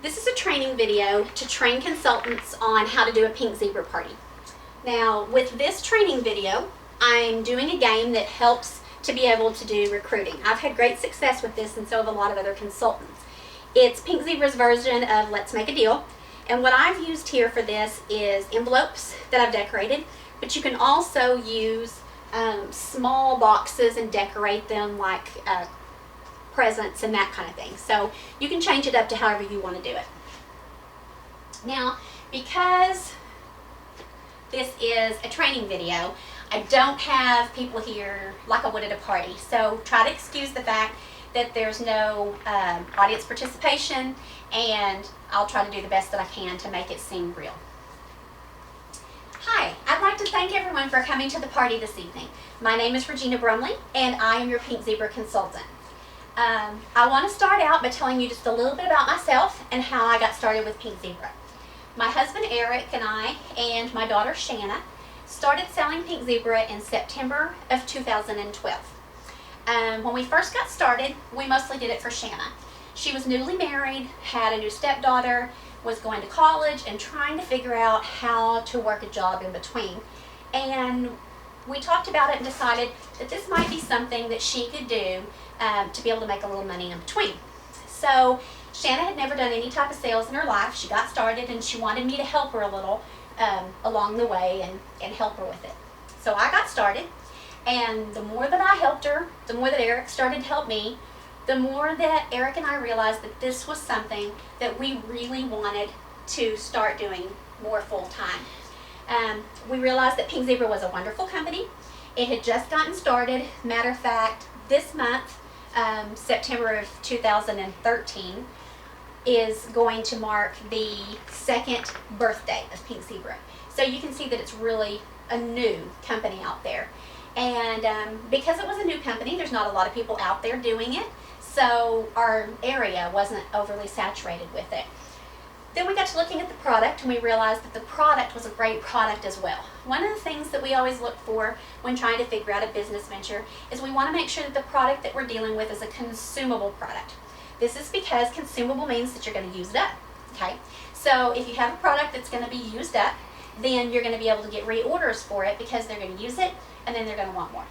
This is a training video to train consultants on how to do a pink zebra party. Now, with this training video, I'm doing a game that helps to be able to do recruiting. I've had great success with this, and so have a lot of other consultants. It's Pink Zebra's version of Let's Make a Deal, and what I've used here for this is envelopes that I've decorated, but you can also use small boxes and decorate them like presents and that kind of thing. So you can change it up to however you want to do it. Now, because this is a training video, I don't have people here like I would at a party. So try to excuse the fact that there's no audience participation, and I'll try to do the best that I can to make it seem real. Hi, I'd like to thank everyone for coming to the party this evening. My name is Regina Brumley, and I am your Pink Zebra consultant. I want to start out by telling you just a little bit about myself and how I got started with Pink Zebra. My husband Eric and I and my daughter Shanna started selling Pink Zebra in September of 2012. When we first got started, we mostly did it for Shanna. She was newly married, had a new stepdaughter, was going to college, and trying to figure out how to work a job in between. And we talked about it and decided that this might be something that she could do to be able to make a little money in between. So Shanna had never done any type of sales in her life. She got started and she wanted me to help her a little along the way and help her with it. So I got started, and the more that I helped her, the more that Eric started to help me, the more that Eric and I realized that this was something that we really wanted to start doing more full time. We realized that Pink Zebra was a wonderful company. It had just gotten started. Matter of fact, this month, September of 2013, is going to mark the second birthday of Pink Zebra. So you can see that it's really a new company out there. And because it was a new company, there's not a lot of people out there doing it, so our area wasn't overly saturated with it. Then we got to looking at the product, and we realized that the product was a great product as well. One of the things that we always look for when trying to figure out a business venture is we want to make sure that the product that we're dealing with is a consumable product. This is because consumable means that you're going to use it up, okay? So if you have a product that's going to be used up, then you're going to be able to get reorders for it because they're going to use it and then they're going to want more.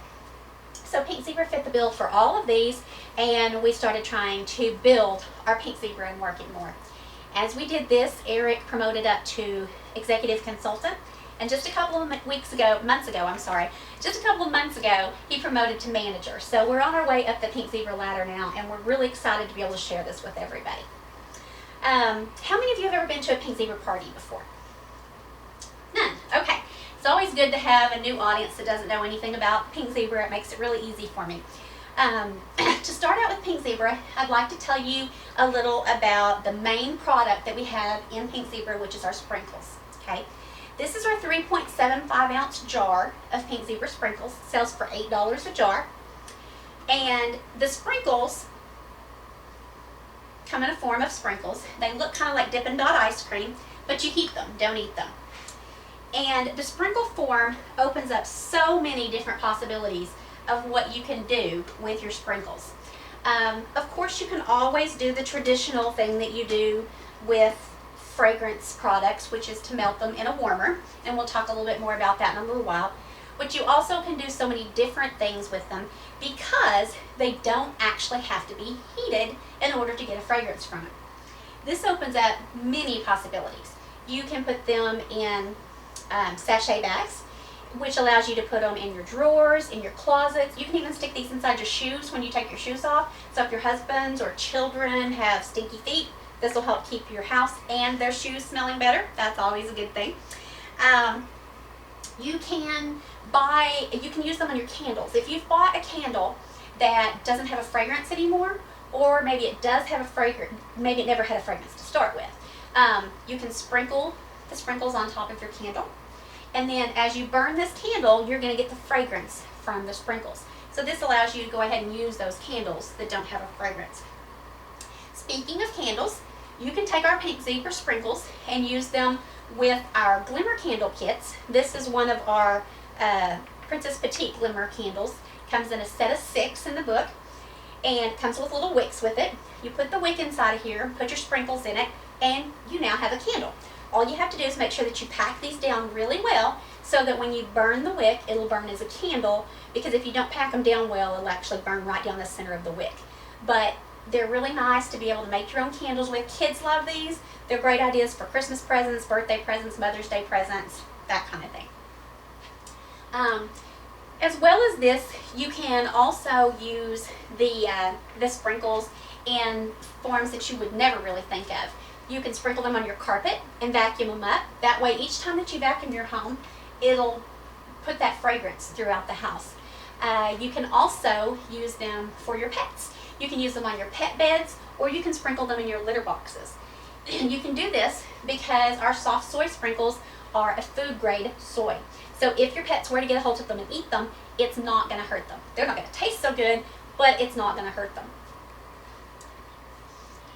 So Pink Zebra fit the bill for all of these, and we started trying to build our Pink Zebra and work it more. As we did this, Eric promoted up to executive consultant, and just a couple of months ago, he promoted to manager. So we're on our way up the Pink Zebra ladder now, and we're really excited to be able to share this with everybody. How many of you have ever been to a Pink Zebra party before? None. Okay. It's always good to have a new audience that doesn't know anything about Pink Zebra. It makes it really easy for me. To start out with Pink Zebra, I'd like to tell you a little about the main product that we have in Pink Zebra, which is our sprinkles. Okay, this is our 3.75 ounce jar of Pink Zebra sprinkles. It sells for $8 a jar, and the sprinkles come in a form of sprinkles. They look kind of like Dippin' Dot ice cream, but you heat them, don't eat them. And the sprinkle form opens up so many different possibilities of what you can do with your sprinkles. Of course, you can always do the traditional thing that you do with fragrance products, which is to melt them in a warmer, and we'll talk a little bit more about that in a little while. But you also can do so many different things with them because they don't actually have to be heated in order to get a fragrance from it. This opens up many possibilities. You can put them in sachet bags, which allows you to put them in your drawers, in your closets. You can even stick these inside your shoes when you take your shoes off. So if your husbands or children have stinky feet, this will help keep your house and their shoes smelling better. That's always a good thing. You can use them on your candles. If you've bought a candle that doesn't have a fragrance anymore, or maybe it does have a fragrance, maybe it never had a fragrance to start with, you can sprinkle the sprinkles on top of your candle. And then as you burn this candle, you're going to get the fragrance from the sprinkles. So this allows you to go ahead and use those candles that don't have a fragrance. Speaking of candles, you can take our Pink Zebra sprinkles and use them with our glimmer candle kits. This is one of our Princess Petite glimmer candles. Comes in a set of 6 in the book, and comes with little wicks with it. You put the wick inside of here, put your sprinkles in it, and you now have a candle. All you have to do is make sure that you pack these down really well so that when you burn the wick, it'll burn as a candle, because if you don't pack them down well, it'll actually burn right down the center of the wick. But they're really nice to be able to make your own candles with. Kids love these. They're great ideas for Christmas presents, birthday presents, Mother's Day presents, that kind of thing. As well as this, you can also use the sprinkles in forms that you would never really think of. You can sprinkle them on your carpet and vacuum them up. That way, each time that you vacuum your home, it'll put that fragrance throughout the house. You can also use them for your pets. You can use them on your pet beds, or you can sprinkle them in your litter boxes. You can do this because our soft soy sprinkles are a food grade soy. So if your pets were to get a hold of them and eat them, it's not going to hurt them. They're not going to taste so good, but it's not going to hurt them.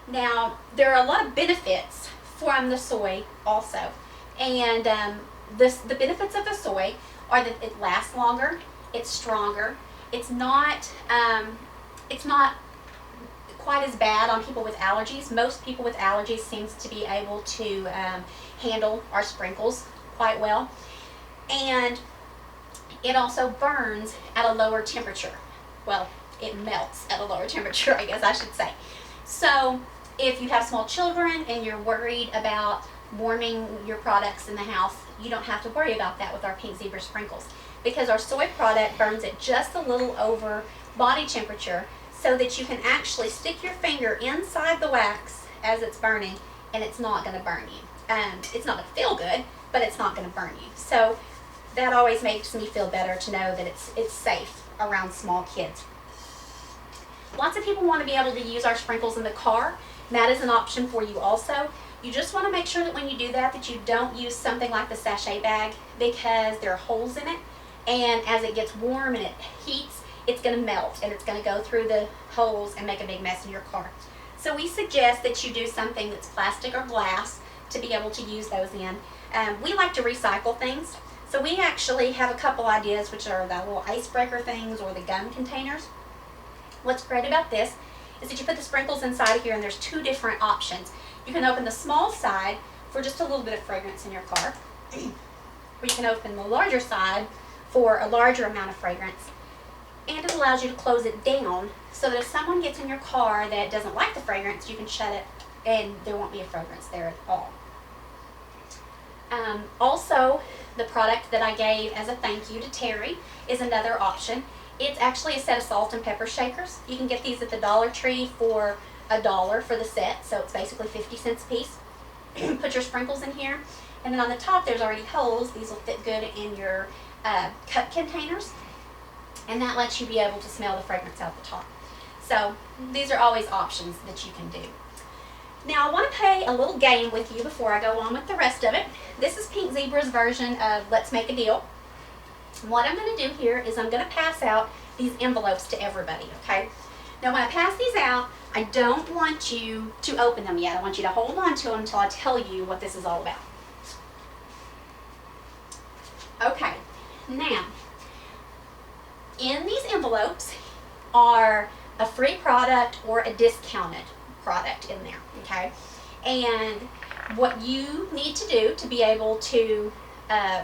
Now, there are a lot of benefits from the soy also. And the benefits of the soy are that it lasts longer, it's stronger, it's not quite as bad on people with allergies. Most people with allergies seems to be able to handle our sprinkles quite well. And it also burns at a lower temperature. Well, it melts at a lower temperature, I guess I should say. So if you have small children and you're worried about warming your products in the house, you don't have to worry about that with our Pink Zebra sprinkles, because our soy product burns at just a little over body temperature, so that you can actually stick your finger inside the wax as it's burning, and it's not going to burn you. It's not going to feel good, but it's not going to burn you. So that always makes me feel better to know that it's safe around small kids. Lots of people want to be able to use our sprinkles in the car. That is an option for you also. You just want to make sure that when you do that, that you don't use something like the sachet bag, because there are holes in it, and as it gets warm and it heats, it's going to melt and it's going to go through the holes and make a big mess in your car. So we suggest that you do something that's plastic or glass to be able to use those in. We like to recycle things, so we actually have a couple ideas, which are the little icebreaker things or the gum containers. What's great about this is that you put the sprinkles inside of here, and there's two different options. You can open the small side for just a little bit of fragrance in your car, or you can open the larger side for a larger amount of fragrance. And it allows you to close it down so that if someone gets in your car that doesn't like the fragrance, you can shut it and there won't be a fragrance there at all. Also, the product that I gave as a thank you to Terry is another option. It's actually a set of salt and pepper shakers. You can get these at the Dollar Tree for $1 for the set, so it's basically 50 cents a piece. Put your sprinkles in here, and then on the top there's already holes. These will fit good in your cup containers, and that lets you be able to smell the fragrance out the top. So these are always options that you can do. Now I want to play a little game with you before I go on with the rest of it. This is Pink Zebra's version of Let's Make a Deal. What I'm going to do here is I'm going to pass out these envelopes to everybody, okay? Now when I pass these out, I don't want you to open them yet. I want you to hold on to them until I tell you what this is all about. Okay, now, in these envelopes are a free product or a discounted product in there, okay? And what you need to do to be able to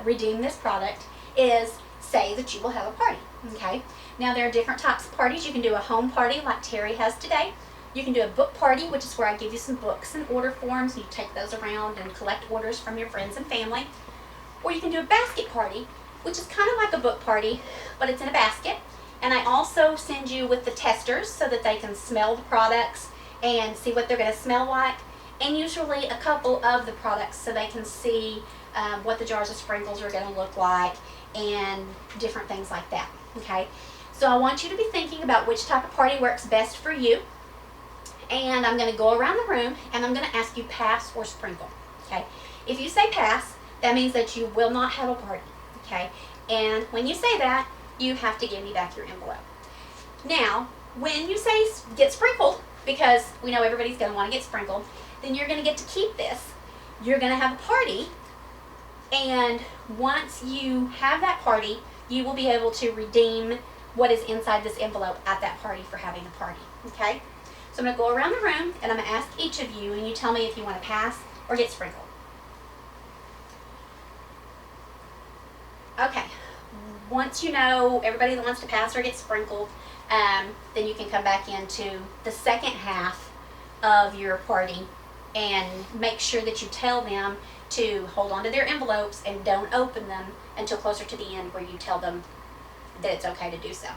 redeem this product is say that you will have a party, okay? Now there are different types of parties. You can do a home party like Terry has today. You can do a book party, which is where I give you some books and order forms. You take those around and collect orders from your friends and family. Or you can do a basket party, which is kind of like a book party, but it's in a basket. And I also send you with the testers so that they can smell the products and see what they're going to smell like, and usually a couple of the products so they can see what the jars of sprinkles are going to look like and different things like that, okay? So I want you to be thinking about which type of party works best for you, and I'm going to go around the room and I'm going to ask you pass or sprinkle, okay? If you say pass, that means that you will not have a party, okay? And when you say that, you have to give me back your envelope. Now, when you say get sprinkled, because we know everybody's going to want to get sprinkled, then you're going to get to keep this. You're going to have a party, and once you have that party, you will be able to redeem what is inside this envelope at that party for having a party, okay? So I'm going to go around the room and I'm going to ask each of you, and you tell me if you want to pass or get sprinkled. Okay. Once you know everybody that wants to pass or get sprinkled, then you can come back into the second half of your party and make sure that you tell them to hold on to their envelopes and don't open them until closer to the end, where you tell them that it's okay to do so.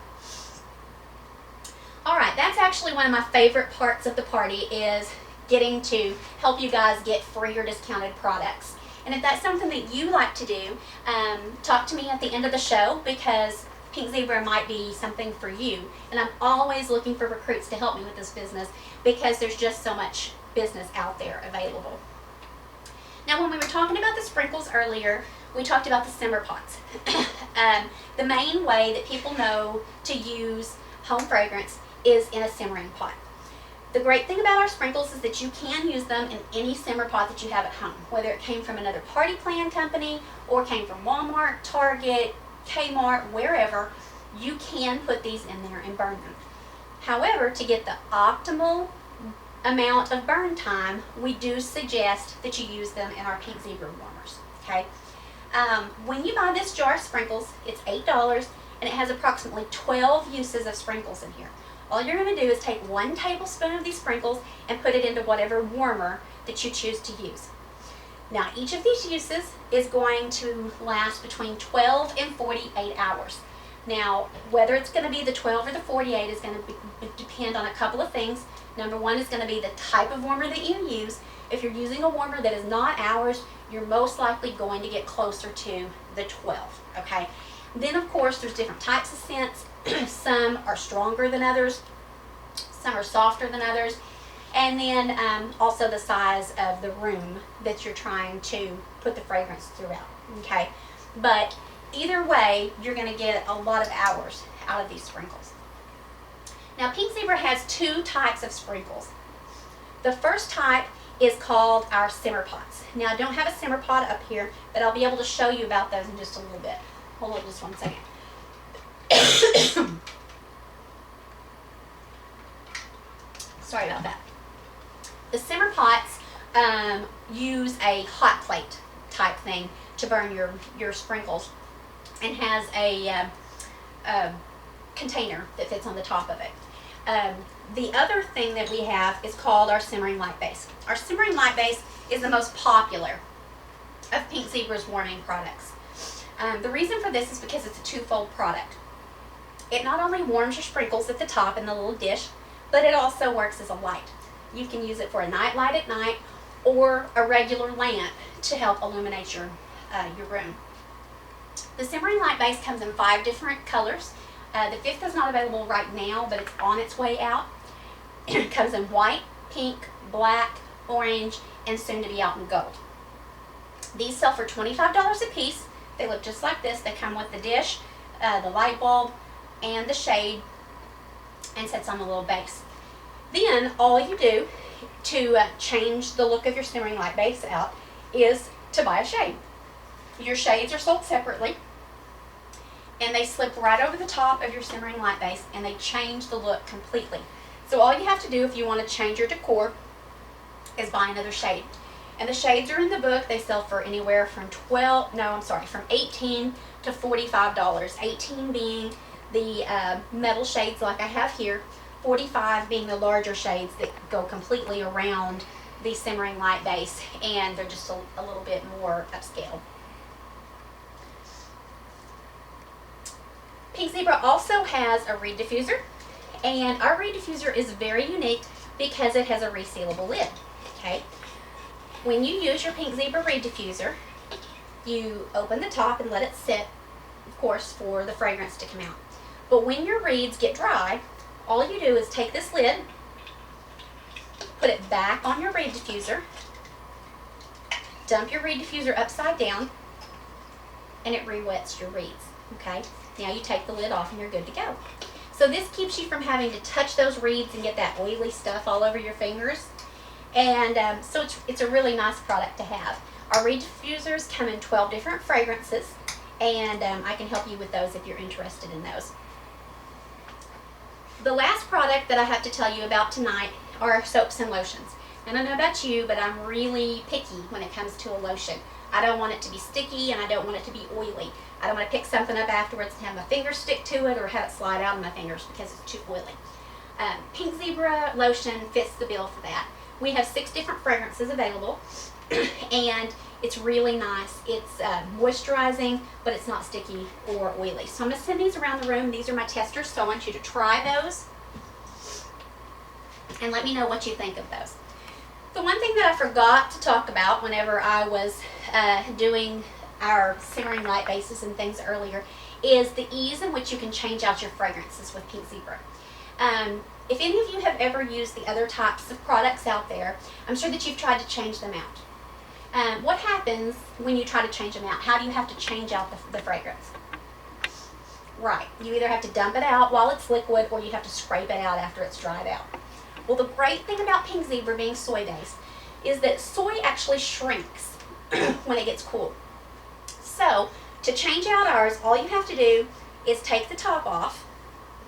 Alright, that's actually one of my favorite parts of the party, is getting to help you guys get free or discounted products. And if that's something that you like to do, talk to me at the end of the show, because Pink Zebra might be something for you. And I'm always looking for recruits to help me with this business, because there's just so much business out there available. Now, when we were talking about the sprinkles earlier, we talked about the simmer pots. The main way that people know to use home fragrance is in a simmering pot. The great thing about our sprinkles is that you can use them in any simmer pot that you have at home, whether it came from another party plan company or came from Walmart, Target, Kmart, wherever. You can put these in there and burn them. However, to get the optimal amount of burn time, we do suggest that you use them in our Pink Zebra warmers. Okay. When you buy this jar of sprinkles, it's $8, and it has approximately 12 uses of sprinkles in here. All you're going to do is take 1 tablespoon of these sprinkles and put it into whatever warmer that you choose to use. Now, each of these uses is going to last between 12 and 48 hours. Now, whether it's going to be the 12 or the 48 is going to depend on a couple of things. Number one is going to be the type of warmer that you use. If you're using a warmer that is not ours, you're most likely going to get closer to the 12, okay? Then, of course, there's different types of scents. Some are stronger than others. Some are softer than others. And then also the size of the room that you're trying to put the fragrance throughout, okay? But either way, you're going to get a lot of hours out of these sprinkles. Now, Pink Zebra has 2 types of sprinkles. The first type is called our simmer pots. Now, I don't have a simmer pot up here, but I'll be able to show you about those in just a little bit. Hold on just one second. Sorry about that. The simmer pots use a hot plate type thing to burn your sprinkles, and has a container that fits on the top of it. The other thing that we have is called our simmering light base. Our simmering light base is the most popular of Pink Zebra's warming products. The reason for this is because it's a twofold product. It not only warms your sprinkles at the top in the little dish, but it also works as a light. You can use it for a night light at night, or a regular lamp to help illuminate your room. The simmering light base comes in 5 different colors. The 5th is not available right now, but it's on its way out. It comes in white, pink, black, orange, and soon to be out in gold. These sell for $25 a piece. They look just like this. They come with the dish, the light bulb, and the shade, and sits on the little base. Then all you do to change the look of your simmering light base out is to buy a shade. Your shades are sold separately, and they slip right over the top of your simmering light base, and they change the look completely. So all you have to do if you want to change your decor is buy another shade. And the shades are in the book. They sell for anywhere from from $18 to $45. 18 being the metal shades like I have here, 45 being the larger shades that go completely around the simmering light base, and they're just a little bit more upscale. Pink Zebra also has a reed diffuser, and our reed diffuser is very unique because it has a resealable lid. Okay, when you use your Pink Zebra reed diffuser, you open the top and let it sit, of course, for the fragrance to come out. But when your reeds get dry, all you do is take this lid, put it back on your reed diffuser, dump your reed diffuser upside down, and it re-wets your reeds. Okay, now you take the lid off and you're good to go. So this keeps you from having to touch those reeds and get that oily stuff all over your fingers. And so it's a really nice product to have. Our reed diffusers come in 12 different fragrances, and I can help you with those if you're interested in those. The last product that I have to tell you about tonight are soaps and lotions. And I don't know about you, but I'm really picky when it comes to a lotion. I don't want it to be sticky and I don't want it to be oily. I don't want to pick something up afterwards and have my fingers stick to it or have it slide out of my fingers because it's too oily. Pink Zebra lotion fits the bill for that. We have 6 different fragrances available and it's really nice. It's moisturizing, but it's not sticky or oily. So I'm going to send these around the room. These are my testers, so I want you to try those and let me know what you think of those. The one thing that I forgot to talk about whenever I was doing our simmering light bases and things earlier is the ease in which you can change out your fragrances with Pink Zebra. If any of you have ever used the other types of products out there, I'm sure that you've tried to change them out. What happens when you try to change them out? How do you have to change out the fragrance? Right, you either have to dump it out while it's liquid or you have to scrape it out after it's dried out. Well, the great thing about Pink Zebra being soy-based is that soy actually shrinks when it gets cool. So, to change out ours, all you have to do is take the top off,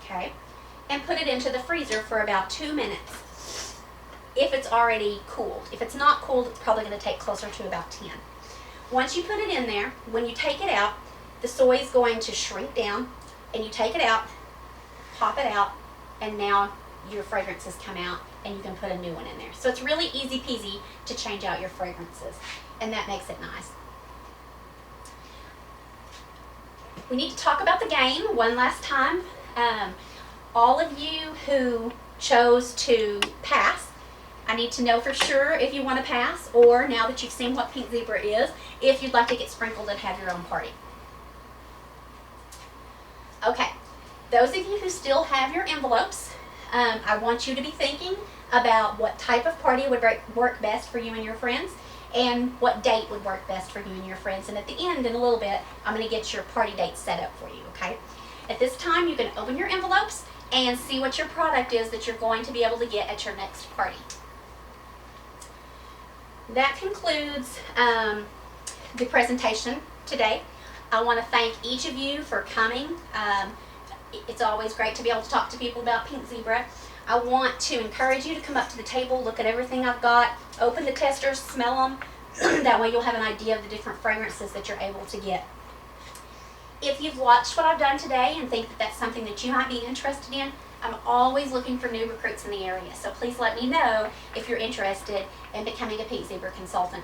okay, and put it into the freezer for about 2 minutes if it's already cooled. If it's not cooled, it's probably going to take closer to about 10. Once you put it in there, when you take it out, the soy is going to shrink down, and you take it out, pop it out, and now your fragrances come out and you can put a new one in there. So it's really easy peasy to change out your fragrances, and that makes it nice. We need to talk about the game one last time. All of you who chose to pass, I need to know for sure if you want to pass, or now that you've seen what Pink Zebra is, if you'd like to get sprinkled and have your own party. Okay, those of you who still have your envelopes, I want you to be thinking about what type of party would work best for you and your friends, and what date would work best for you and your friends. And at the end, in a little bit, I'm going to get your party date set up for you, okay? At this time, you can open your envelopes and see what your product is that you're going to be able to get at your next party. That concludes the presentation today. I want to thank each of you for coming. It's always great to be able to talk to people about Pink Zebra. I want to encourage you to come up to the table, look at everything I've got, open the testers, smell them. That way you'll have an idea of the different fragrances that you're able to get. If you've watched what I've done today and think that that's something that you might be interested in, I'm always looking for new recruits in the area. So please let me know if you're interested in becoming a Pink Zebra consultant.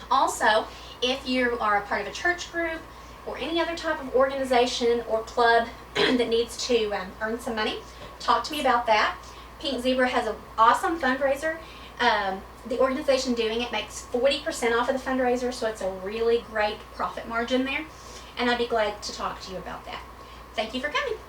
Also, if you are a part of a church group or any other type of organization or club that needs to earn some money, talk to me about that. Pink Zebra has an awesome fundraiser. The organization doing it makes 40% off of the fundraiser, so it's a really great profit margin there. And I'd be glad to talk to you about that. Thank you for coming.